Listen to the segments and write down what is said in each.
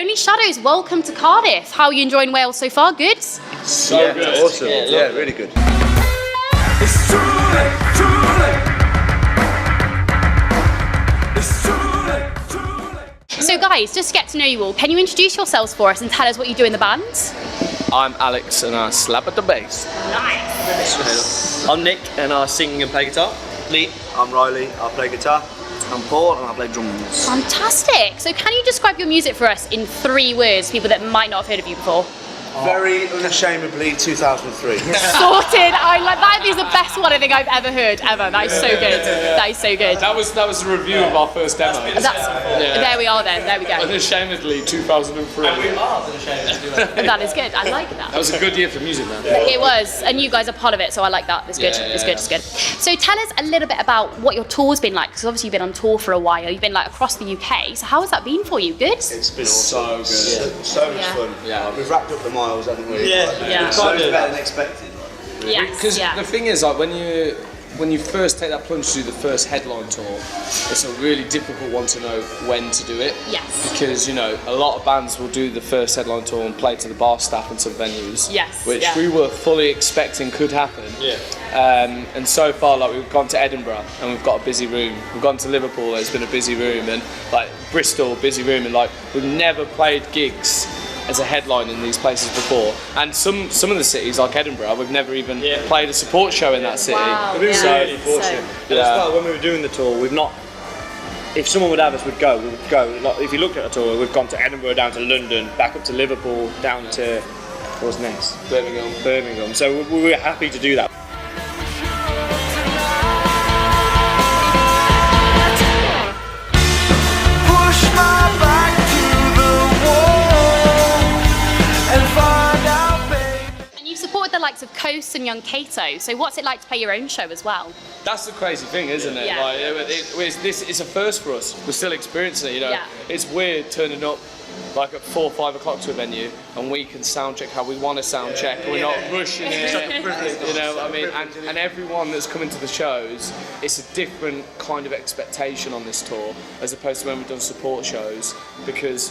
Only Shadows, welcome to Cardiff. How are you enjoying Wales so far? Good? So good. Awesome. Yeah, really good. It's too late, too late. It's too late, too late. So guys, just to get to know you all, can you introduce yourselves for us and tell us what you do in the band? I'm Alex and I slap at the bass. Nice. I'm Nick and I sing and play guitar. Lee, I'm Riley, I play guitar. I'm Paul and I play drums. Fantastic. So can you describe your music for us in 3 words, people that might not have heard of you before? Very unashamedly 2003. Sorted. I like that. Is the best one I think I've ever heard ever. That is so good. That is so good. That was a review of our first demo. There we are then. There we go. Unashamedly 2003. That is good. I like that. That was a good year for music, man. It was, and you guys are part of it, so I like that. It's good. Yeah, It's good. It's good. So tell us a little bit about what your tour's been like, because obviously you've been on tour for a while. You've been like across the UK. So how has that been for you? Good. It's been So good. so much fun. Yeah. We've racked up the miles, haven't we? Yeah. Yeah. So much better than expected. Yes. Because the thing is, like, when you first take that plunge to do the first headline tour, it's a really difficult one to know when to do it. Yes. Because, you know, a lot of bands will do the first headline tour and play to the bar staff in some venues. Yes, Which yeah. we were fully expecting could happen. Yeah. And so far, like, we've gone to Edinburgh and we've got a busy room. We've gone to Liverpool, there's been a busy room, and like Bristol, busy room, and like we've never played gigs as a headline in these places before. And some of the cities, like Edinburgh, we've never even played a support show in that city. Wow. We've been Yeah. really fortunate. And Yeah. as well, when we were doing the tour, we've not. If someone would have us, we would go. Like, if you looked at a tour, we've gone to Edinburgh, down to London, back up to Liverpool, down to what's next? Birmingham. So we were happy to do that. Push my back to the wall and find out, babe. And you've supported the likes of Coast and Young Kato. So what's it like to play your own show as well? That's the crazy thing, isn't it? Yeah. Like, it's a first for us. We're still experiencing it, you know. Yeah. It's weird turning up like at 4 or 5 o'clock to a venue and we can sound check how we want to sound check. We're not rushing it. You know what I mean? And everyone that's coming to the shows, it's a different kind of expectation on this tour as opposed to when we've done support shows, because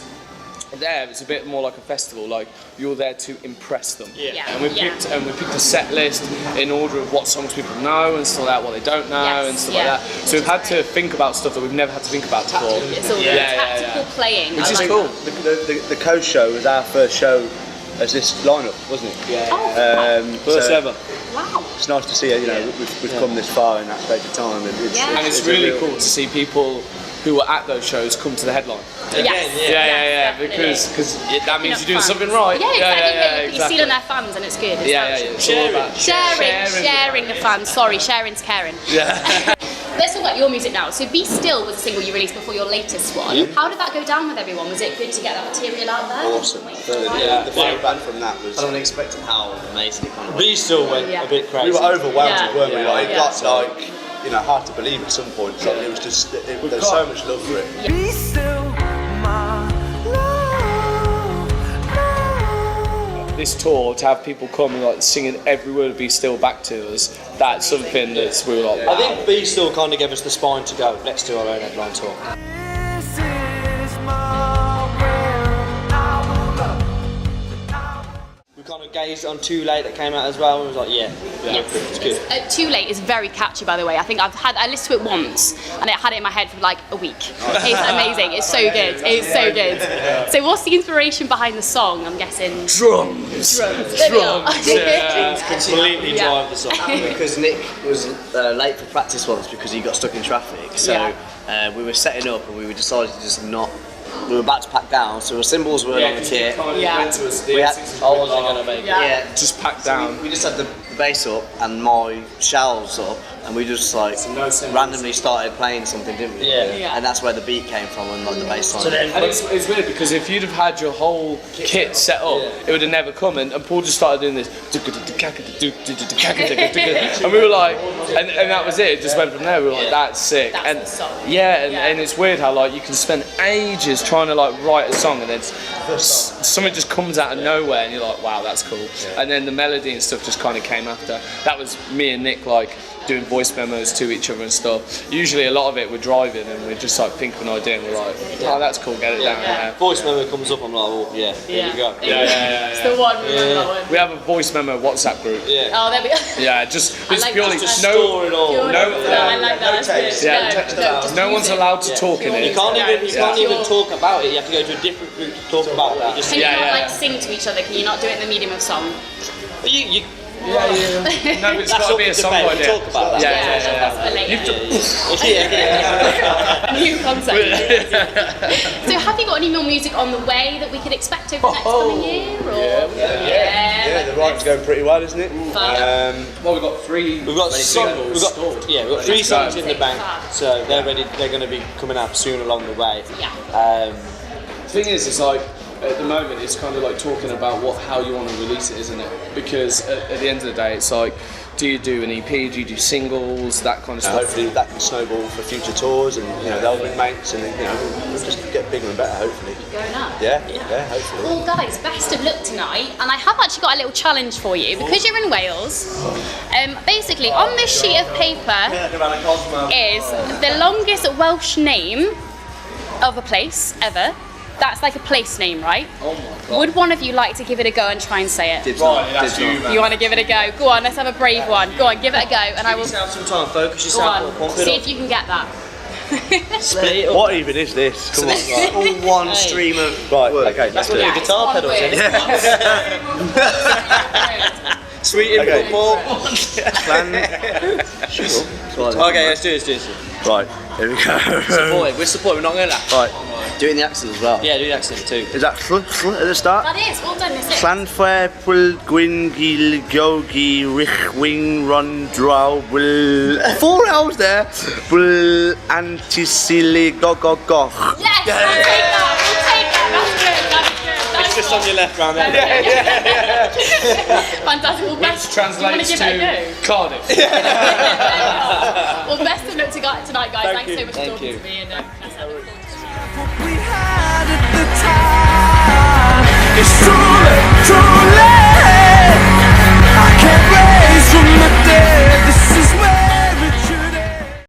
there it's a bit more like a festival, like you're there to impress them. Yeah. And we picked a set list in order of what songs people know and stuff like that, what they don't know Yes, and stuff yeah. like that. So we've had to think about stuff that we've never had to think about before. It's all tactical playing. Which I is like cool. that. The Coast show was our first show as this lineup, wasn't it? Yeah. Oh, First so ever. wow. It's nice to see, you know, we've come this far in that space of time, and it's, Yeah. And it's a really real- cool to see people who were at those shows come to the headline. Yes. Yeah, definitely. because that means you're doing Fans. something right. Yeah, exactly. yeah, You're stealing their fans, and it's good. It's Yeah. actually- It's all about Sharing the fans. Sorry, sharing's caring. Yeah. Let's talk about your music now. So Be Still was a single you released before your latest one. How did that go down with everyone? Was it good to get that material out there? Awesome. Yeah. The feedback from that was. I don't expect how amazing it kind of We still went Yeah. a bit crazy. We were overwhelmed, Yeah. weren't we? Like, it Yeah. got like, you know, hard to believe at some point. Like, it was just, there's so much love for it. Be still, my love. This tour, to have people come and like singing every word of Be Still back to us, that's something that's we were like, wow. I think B still kind of gave us the spine to go. Let's do our own headline tour. This is my will. I will love. We kind of gazed on Too Late that came out as well, and was like, yeah, it's good. Too Late is very catchy, by the way. I think I listened to it once, and I had it in my head for like a week. It's amazing. It's so good. It's so good. So what's the inspiration behind the song? I'm guessing drums. There we are. Completely Yeah. drive the song. because Nick was late for practice once because he got stuck in traffic. So we were setting up and we decided to just not. We were about to pack down, so our cymbals were on the kit. Yeah. We had, I wasn't gonna make it. yeah, Just packed down. we just had the bass up and my shelves up, and we just like randomly started playing something, didn't we? Yeah. Yeah. And that's where the beat came from, and like the bass line. So then, And it's weird because if you'd have had your whole kit set up, it would have never come. And Paul just started doing this, and we were like, and that was it. It just went from there. We were like, that's sick. That's and the song. yeah, and, Yeah. and it's weird how like you can spend ages trying to like write a song, and then something just comes out of nowhere, and you're like, wow, that's cool. And then the melody and stuff just kind of came after. That was me and Nick like doing voice memos to each other and stuff. Usually a lot of it we're driving and we just like think of an idea and we're like, oh, that's cool, get it down there. Voice memo comes up, I'm like, oh yeah, here we go. It's the one. Remember that one? We have a voice memo WhatsApp group. Yeah. Oh, there we go. Yeah, just it's like purely that. Store it all. I like that. That's good. Yeah, no one's allowed to talk in it. You can't even talk about it. You have to go to a different group to talk about it. You just Can you not like sing to each other? Can you not do it in the medium of song? you No, but it's that's got to up be a for song debate. idea. We'll talk about that. That's for later. New concept. So have you got any more music on the way that we could expect over the next coming year? Or? Yeah, the writing's going pretty well, isn't it? Well, we've got three. We've got singles. we've got 3 songs in the bank, Fab. so they're ready. They're going to be coming out soon along the way. Yeah. The thing is, it's like at the moment, it's kind of like talking about how you want to release it, isn't it? Because at the end of the day, it's like, do you do an EP? Do you do singles? That kind of stuff. Hopefully that can snowball for future tours, and they'll bring mates, and we'll just get bigger and better. Hopefully. Going up. Yeah, hopefully. Well, guys, best of luck tonight. And I have actually got a little challenge for you because you're in Wales. Basically, on this sheet of paper is the longest Welsh name of a place ever. That's like a place name, right? Oh my god. Would one of you like to give it a go and try and say it? Right, that's you, man. You want to give it a go? Go on, let's have a brave one. Go on, give it a go, and I will. Have some time, focus Go yourself. on, see if you can get that. Split it up. What even is this? Come on. All one stream of Right, work. okay, That's let's what do the it. guitar One pedals word. in. Sweet in Okay. football. Okay, let's do this. Right, here we go. We're supporting, we're not going to laugh. Right, Doing the accent as well. Yeah, do the accent too. is that at the start? That is, well done, this is. Llanfair, Pwyl, Gwyn, Gil, Gogi, Rich, Wing, Ron, Draw, Will. 4 hours there. Will, Antisili, Goch. Yes, we'll take that, that's good. It's just on your left round there. Fantastic, well best, Which translates do you want to give it a to Cardiff. go? Well best of luck tonight guys, thanks so much for talking to me and We had at the time.